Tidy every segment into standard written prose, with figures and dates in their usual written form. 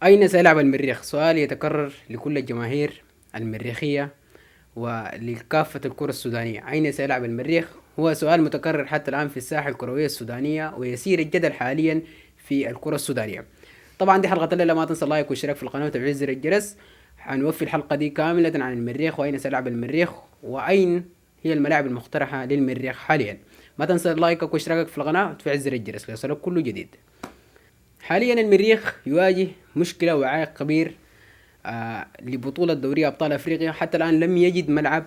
أين سيلعب المريخ؟ سؤال يتكرر لكل الجماهير المريخية ولكافة الكرة السودانية. أين سيلعب المريخ؟ هو سؤال متكرر حتى الآن في الساحة الكروية السودانية، ويسير الجدل حاليا في الكرة السودانية. طبعا دي حلقة الليلة، ما تنسى اللايك والاشتراك في القناة وتفعيل زر الجرس. حنوفي الحلقة دي كاملة عن المريخ وأين سيلعب المريخ وأين هي الملاعب المقترحة للمريخ حاليا. ما تنسى لايكك واشتراكك في القناة وتفعيل زر الجرس ليصلك كل جديد. حاليا المريخ يواجه مشكلة وعائق كبير لبطولة دوري أبطال أفريقيا. حتى الآن لم يجد ملعب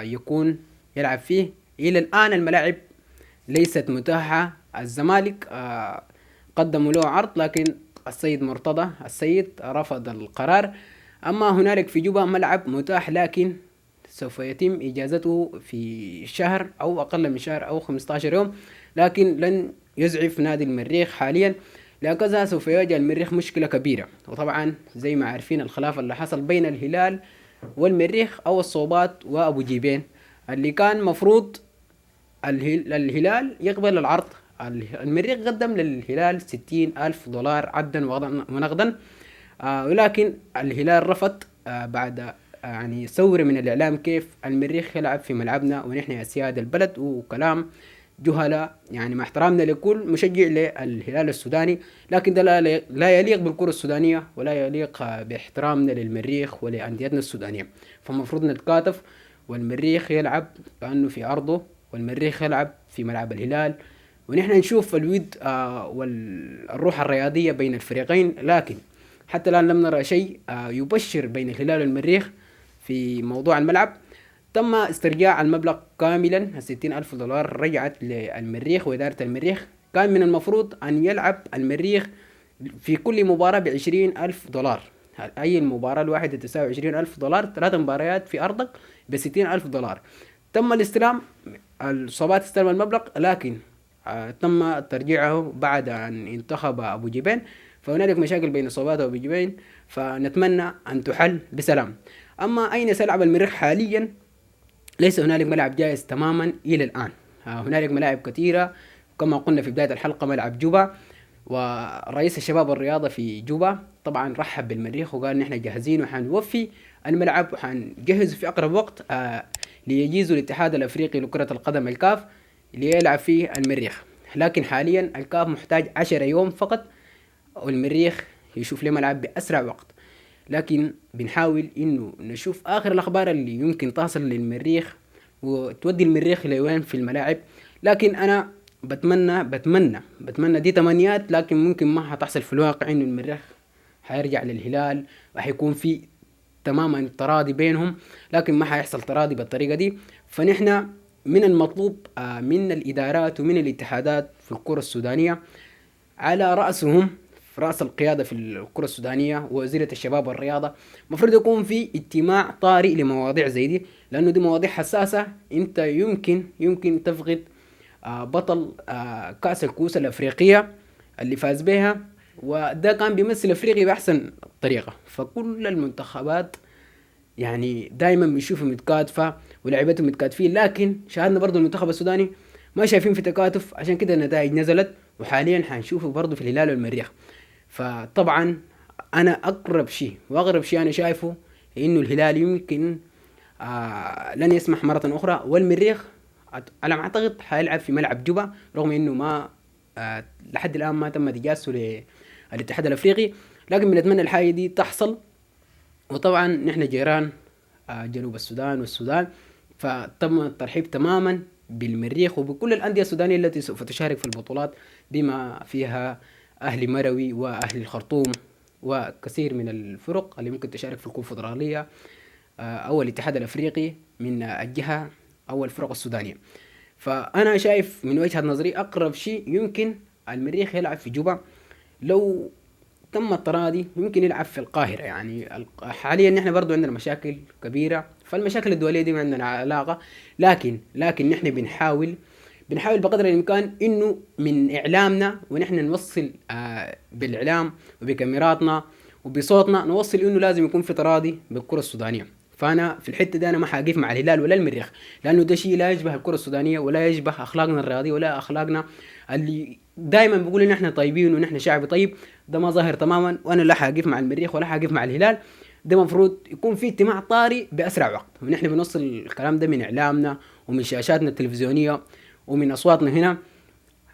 يكون يلعب فيه. إلى الآن الملاعب ليست متاحة. الزمالك قدموا له عرض، لكن السيد مرتضى السيد رفض القرار. أما هنالك في جوبا ملعب متاح، لكن سوف يتم إجازته في شهر أو أقل من شهر أو 15 يوم، لكن لن يزعف نادي المريخ حاليا. لكذا سوف يواجه المريخ مشكلة كبيرة. وطبعا زي ما عارفين الخلاف اللي حصل بين الهلال والمريخ أو الصوبات وأبو جيبين، اللي كان مفروض الهلال يقبل العرض. المريخ قدم للهلال 60,000 دولار عدا ونقدا، ولكن الهلال رفض بعد يعني ثورة من الإعلام كيف المريخ يلعب في ملعبنا ونحن أسياد البلد، وكلام جهلاء يعني، مع احترامنا لكل مشجع للهلال السوداني، لكن ده لا يليق بالكرة السودانية ولا يليق باحترامنا للمريخ ولأنديتنا السودانية. فالمفروض نتكاتف والمريخ يلعب كأنه في أرضه، والمريخ يلعب في ملعب الهلال، ونحن نشوف الود والروح الرياضية بين الفريقين. لكن حتى الآن لم نرى شيء يبشر بين الهلال والمريخ في موضوع الملعب. تم استرجاع المبلغ كاملا، 60,000 دولار رجعت للمريخ وإدارة المريخ. كان من المفروض أن يلعب المريخ في كل مباراة ب20,000 دولار. أي المباراة الواحدة تساوي 20,000 دولار، 3 مباريات في أرضك ب60,000 دولار. تم الاستلام، الصوبات استلم المبلغ، لكن تم ترجيعه بعد أن انتخب أبو جبين. فهنالك مشاكل بين الصوبات وأبو جبين، فنتمنى أن تحل بسلام. أما أين سيلعب المريخ حاليا؟ ليس هنالك ملعب جاهز تماما إلى الآن. هنالك ملاعب كثيرة كما قلنا في بداية الحلقة. ملعب جوبا، ورئيس الشباب والرياضة في جوبا طبعا رحب بالمريخ وقال نحن جاهزين وحنوفي الملعب وحنجهز في أقرب وقت ليجيزوا الاتحاد الأفريقي لكرة القدم الكاف ليلعب فيه المريخ. لكن حاليا الكاف محتاج 10 يوم فقط والمريخ يشوف له ملعب بأسرع وقت. لكن بنحاول انه نشوف اخر الاخبار اللي يمكن تصل للمريخ وتودي المريخ لوين في الملاعب. لكن انا بتمنى دي تمنيات، لكن ممكن ما هتحصل في الواقع انه المريخ حيرجع للهلال وحيكون في تماما تراضي بينهم، لكن ما حيحصل تراضي بالطريقة دي. فنحن من المطلوب من الادارات ومن الاتحادات في الكرة السودانية، على رأسهم في رأس القيادة في الكرة السودانية ووزيرة الشباب والرياضة، مفروض يكون في اجتماع طارئ لمواضيع زي دي، لأنه دي مواضيع حساسة. انت يمكن تفقد بطل كأس الكؤوس الأفريقية اللي فاز بها، وده كان بيمثل أفريقيا بأحسن طريقة. فكل المنتخبات يعني دائما بنشوفهم متكاتفة ولعبتهم متكاتفين، لكن شاهدنا برضو المنتخب السوداني ما شايفين في تكاتف، عشان كده النتائج نزلت. وحاليا حنشوفه برضو في الهلال والمريخ. فطبعا انا اقرب شيء انا شايفه انه الهلال يمكن لن يسمح مرة اخرى، والمريخ على ما اعتقد حيلعب في ملعب جوبا، رغم انه ما لحد الان ما تم اجازته للاتحاد الافريقي، لكن بنتمنى الحاجة دي تحصل. وطبعا نحن جيران جنوب السودان والسودان، فتم الترحيب تماما بالمريخ وبكل الأندية السودانية التي سوف تشارك في البطولات، بما فيها أهلي مروي وأهلي الخرطوم وكثير من الفرق اللي ممكن تشارك في الكونفدرالية أو الاتحاد الأفريقي من الجهة أو الفرق السودانية. فأنا شايف من وجهة نظري أقرب شيء يمكن المريخ يلعب في جوبا. لو تم التراضي ممكن يلعب في القاهرة. يعني حاليا نحن برضو عندنا مشاكل كبيرة، فالمشاكل الدولية دي ما عندنا علاقة، لكن نحن بنحاول بقدر الإمكان إنه من إعلامنا ونحن نوصل بالإعلام وبكاميراتنا وبصوتنا نوصل إنه لازم يكون في تراضي بالكرة السودانية. فأنا في الحتة دي أنا ما حقيف مع الهلال ولا المريخ، لأنه ده شيء لا يشبه الكرة السودانية ولا يشبه أخلاقنا الرياضية ولا أخلاقنا اللي دائما بيقول إن إحنا طيبين ونحن شعب طيب. ده ما ظاهر تماما، وانا لا حاقف مع المريخ ولا حاقف مع الهلال. ده مفروض يكون في اجتماع طارئ باسرع وقت، ونحن بنوصل الكلام ده من اعلامنا ومن شاشاتنا التلفزيونيه ومن اصواتنا هنا.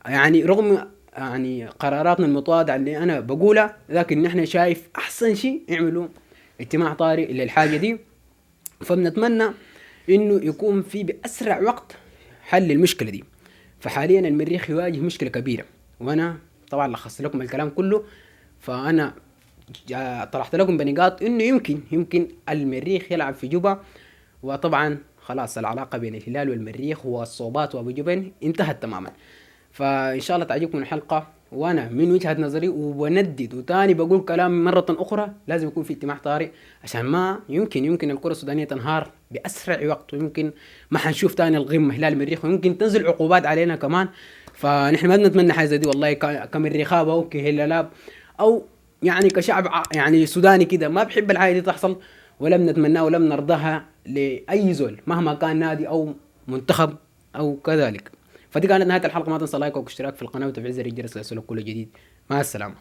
يعني رغم يعني قراراتنا المتواضعه اللي انا بقولها، لكن نحن شايف احسن شيء يعملوا اجتماع طارئ للحاجه دي. فبنتمنى انه يكون في باسرع وقت حل المشكله دي. فحاليا المريخ يواجه مشكله كبيره، وانا طبعا لخصت لكم الكلام كله. فانا طرحت لكم بنقاط انه يمكن المريخ يلعب في جوبا. وطبعا خلاص العلاقه بين الهلال والمريخ والصوبات وابو جبل انتهت تماما. فان شاء الله تعجبكم الحلقه. وانا من وجهه نظري وبندد وتاني بقول كلام مره اخرى، لازم يكون في اجتماع طارئ، عشان ما يمكن الكره السودانيه تنهار باسرع وقت، ويمكن ما حنشوف تاني القمه هلال المريخ، ويمكن تنزل عقوبات علينا كمان. فنحن ما بنتمنى حاجه زي دي والله، كمريخاب او كهلالاب او يعني كشعب يعني سوداني كده ما بحب الحاجه دي تحصل، ولا بنتمناها ولا بنرضاها لاي زول مهما كان نادي او منتخب او كذلك. فدي كانت نهايه الحلقه. ما تنسى لايك واشتراك في القناه وتفعيل زر الجرس ليصلك كل جديد. مع السلامه.